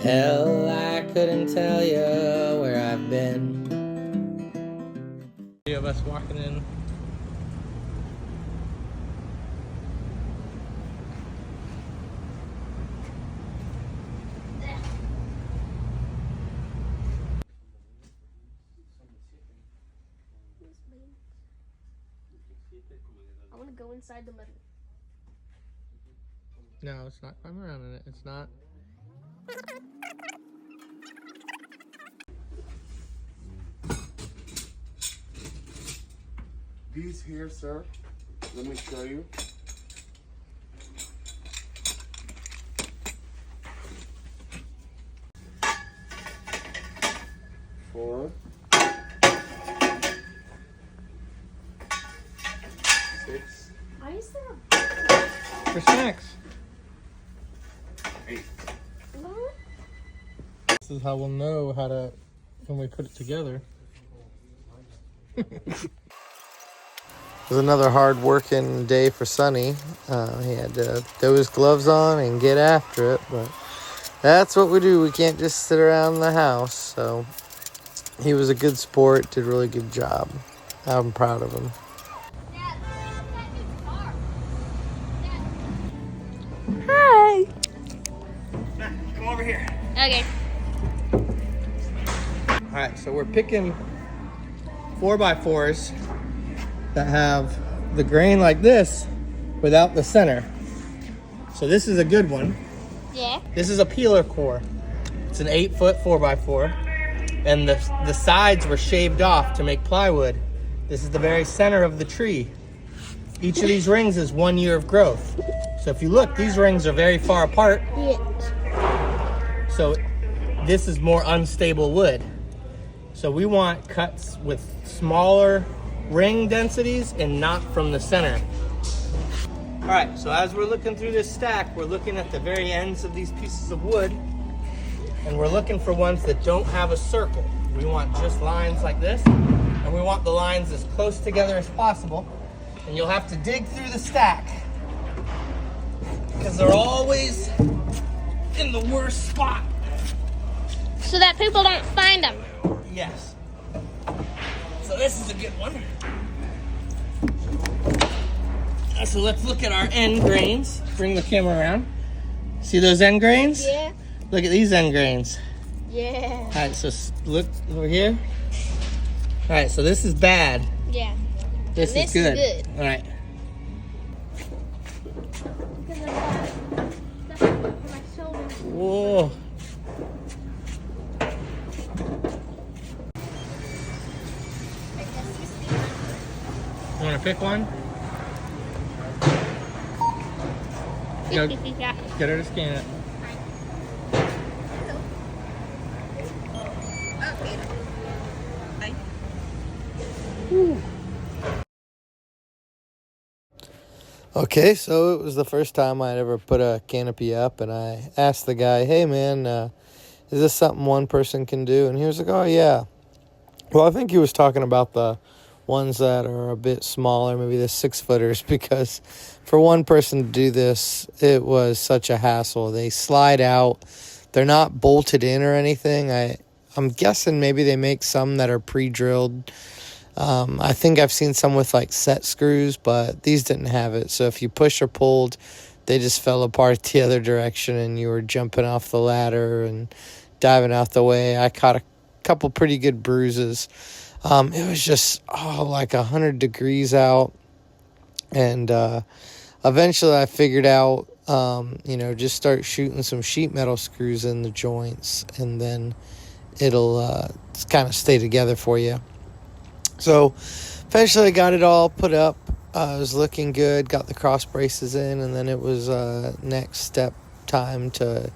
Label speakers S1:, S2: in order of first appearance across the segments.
S1: Hell, I couldn't tell you where I've been. Three of us walking in.
S2: I want to go inside the middle.
S1: No, it's not. I'm around in it. It's not.
S3: These here, sir, let me show you. Four, 6.
S2: Why is there
S1: For snacks.
S3: 8.
S1: This is how we'll know how to, when we put it together. It was another hard working day for Sonny. He had to throw his gloves on and get after it, but that's what we do. We can't just sit around the house. So he was a good sport, did a really good job. I'm proud of him.
S2: Hi.
S1: Come over here.
S2: Okay.
S1: All right, so we're picking 4x4s that have the grain like this without the center. So this is a good one.
S2: Yeah.
S1: This is a peeler core. It's an 8-foot 4x4, and the sides were shaved off to make plywood. This is the very center of the tree. Each of these rings is 1 year of growth. So if you look, these rings are very far apart.
S2: Yes.
S1: So this is more unstable wood. So we want cuts with smaller ring densities and not from the center. All right, so as we're looking through this stack, we're looking at the very ends of these pieces of wood, and we're looking for ones that don't have a circle. We want just lines like this, and we want the lines as close together as possible. And you'll have to dig through the stack because they're always in the worst spot.
S2: So that people don't find them.
S1: Yes. So this is a good one. So let's look at our end grains. Bring the camera around. See those end grains?
S2: Yeah.
S1: Look at these end grains.
S2: Yeah.
S1: All right, so look over here. All right, so this is bad.
S2: Yeah.
S1: This is good. All right. Whoa. You want to pick one? Go,
S2: Yeah.
S1: get her to scan it. Okay, so it was the first time I'd ever put a canopy up, and I asked the guy, hey man, is this something one person can do? And he was like, oh yeah. Well, I think he was talking about the ones that are a bit smaller, maybe the 6-footers, because for one person to do this, it was such a hassle. They slide out. They're not bolted in or anything. I'm guessing maybe they make some that are pre-drilled. I think I've seen some with like set screws, but these didn't have it. So if you push or pulled, they just fell apart the other direction and you were jumping off the ladder and diving out the way. I caught a couple pretty good bruises. It was just like 100 degrees out, and eventually I figured out just start shooting some sheet metal screws in the joints, and then it'll kind of stay together for you. So eventually I got it all put up. It was looking good, got the cross braces in, and then it was next step time to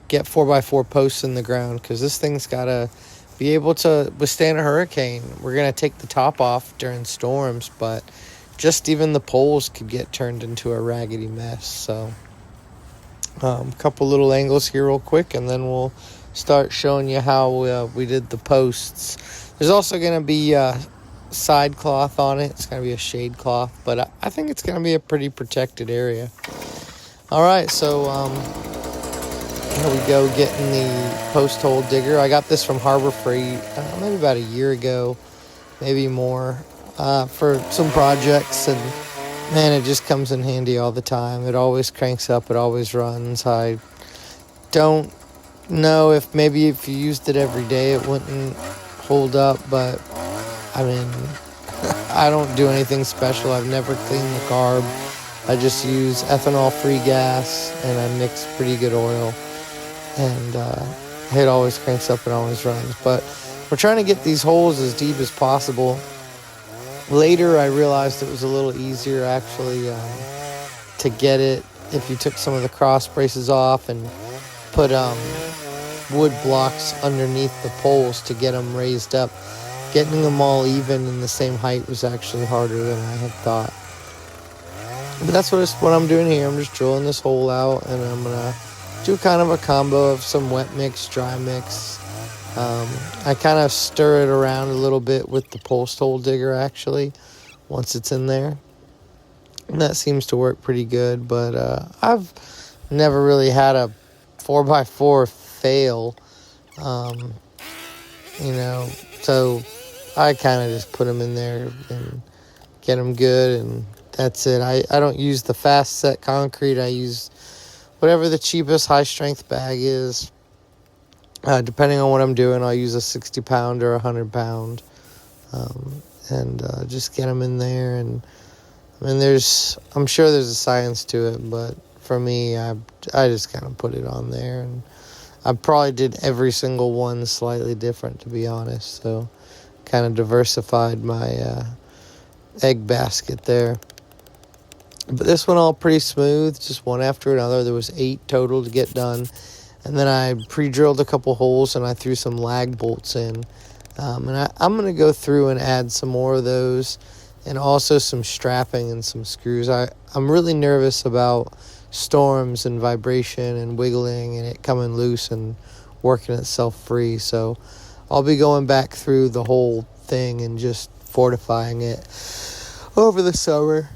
S1: get 4x4 posts in the ground, because this thing's got to be able to withstand a hurricane. We're going to take the top off during storms, but just even the poles could get turned into a raggedy mess. So a couple little angles here real quick, and then we'll start showing you how we did the posts. There's also going to be side cloth on it. It's going to be a shade cloth, but I think it's going to be a pretty protected area. All right, so here we go, getting the post hole digger. I got this from Harbor Freight maybe about a year ago, maybe more, for some projects, and man, it just comes in handy all the time. It always cranks up, it always runs. I don't know if maybe if you used it every day it wouldn't hold up, but I mean, I don't do anything special. I've never cleaned the carb. I just use ethanol-free gas, and I mix pretty good oil, and it always cranks up and always runs. But we're trying to get these holes as deep as possible. Later, I realized it was a little easier, actually, to get it if you took some of the cross braces off and put wood blocks underneath the poles to get them raised up. Getting them all even in the same height was actually harder than I had thought. But that's what I'm doing here. I'm just drilling this hole out, and I'm going to do kind of a combo of some wet mix, dry mix. I kind of stir it around a little bit with the post hole digger, actually, once it's in there. And that seems to work pretty good, but I've never really had a 4x4 fail, so I kind of just put them in there and get them good, and that's it. I don't use the fast set concrete. I use whatever the cheapest high strength bag is. Depending on what I'm doing, I'll use a 60 pound or 100 pound, and just get them in there. And I mean, I'm sure there's a science to it, but for me, I just kind of put it on there, and I probably did every single one slightly different, to be honest. So kind of diversified my egg basket there. But this one all pretty smooth, just one after another. There was 8 total to get done. And then I pre-drilled a couple holes, and I threw some lag bolts in. And I'm going to go through and add some more of those, and also some strapping and some screws. I'm really nervous about storms and vibration and wiggling and it coming loose and working itself free. So I'll be going back through the whole thing and just fortifying it over the summer.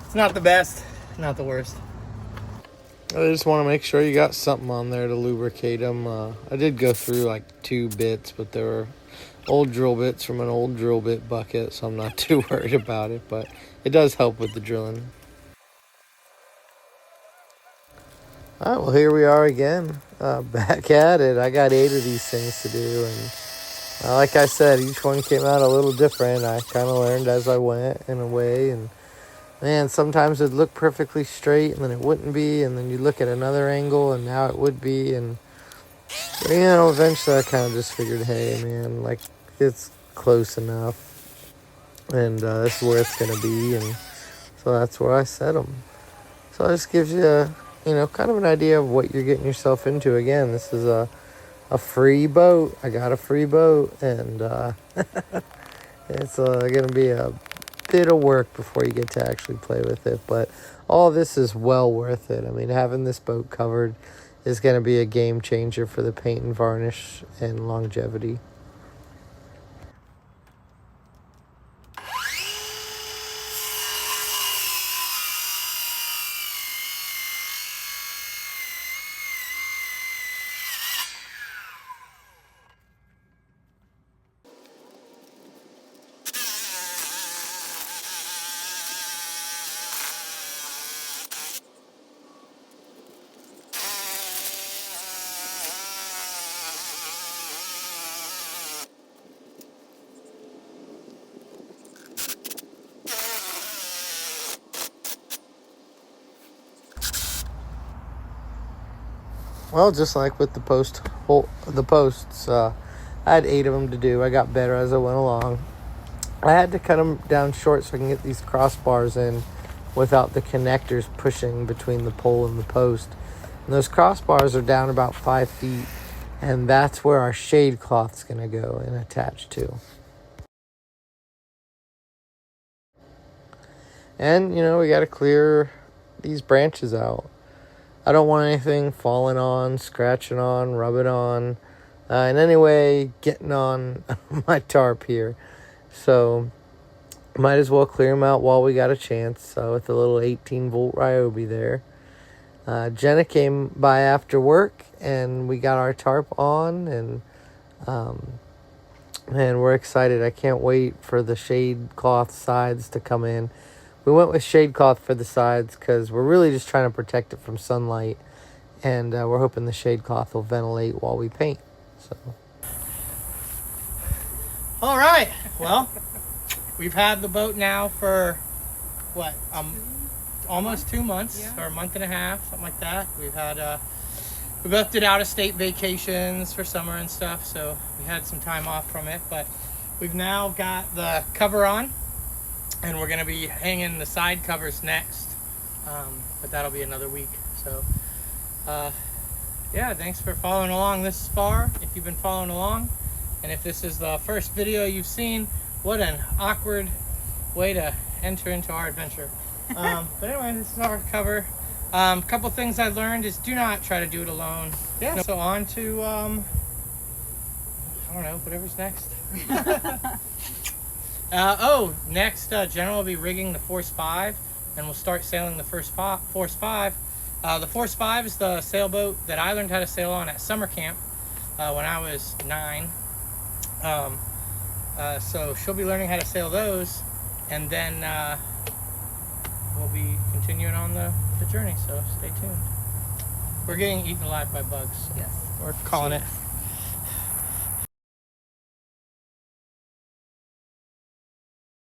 S4: It's not the best, not the worst.
S1: I just want to make sure you got something on there to lubricate them. I did go through like 2 bits, but they were old drill bits from an old drill bit bucket, so I'm not too worried about it, but it does help with the drilling. All right, well, here we are again, back at it. I got 8 of these things to do, and like I said, each one came out a little different. I kind of learned as I went in a way, and man, sometimes it'd look perfectly straight, and then it wouldn't be, and then you look at another angle, and now it would be, and eventually I kind of just figured, hey, man, like, it's close enough, and this is where it's going to be, and so that's where I set them. So it just gives you kind of an idea of what you're getting yourself into. Again, this is a free boat. I got a free boat, and it's going to be a bit of work before you get to actually play with it, but all this is well worth it. I mean, having this boat covered is going to be a game changer for the paint and varnish and longevity. Well, just like with the posts, I had 8 of them to do. I got better as I went along. I had to cut them down short so I can get these crossbars in without the connectors pushing between the pole and the post. And those crossbars are down about 5 feet, and that's where our shade cloth's going to go and attach to. And, we got to clear these branches out. I don't want anything falling on, scratching on, rubbing on, in any way getting on my tarp here. So might as well clear them out while we got a chance. So with the little 18-volt Ryobi there. Jenna came by after work, and we got our tarp on, and man, we're excited. I can't wait for the shade cloth sides to come in. We went with shade cloth for the sides because we're really just trying to protect it from sunlight, and we're hoping the shade cloth will ventilate while we paint. So,
S4: All right. Well, we've had the boat now for what? Almost 2 months, or a month and a half, something like that. We've had we both did out-of-state vacations for summer and stuff, so we had some time off from it. But we've now got the cover on, and we're going to be hanging the side covers next. But that'll be another week. So, yeah, thanks for following along this far, if you've been following along. And if this is the first video you've seen, what an awkward way to enter into our adventure. But anyway, this is our cover. A couple things I learned is do not try to do it alone. Yeah. So on to, I don't know, whatever's next. Next, General will be rigging the Force 5, and we'll start sailing the Force 5. The Force 5 is the sailboat that I learned how to sail on at summer camp when I was 9. So she'll be learning how to sail those, and then we'll be continuing on the journey, so stay tuned. We're getting eaten alive by bugs. So
S5: Yes.
S4: we're calling it.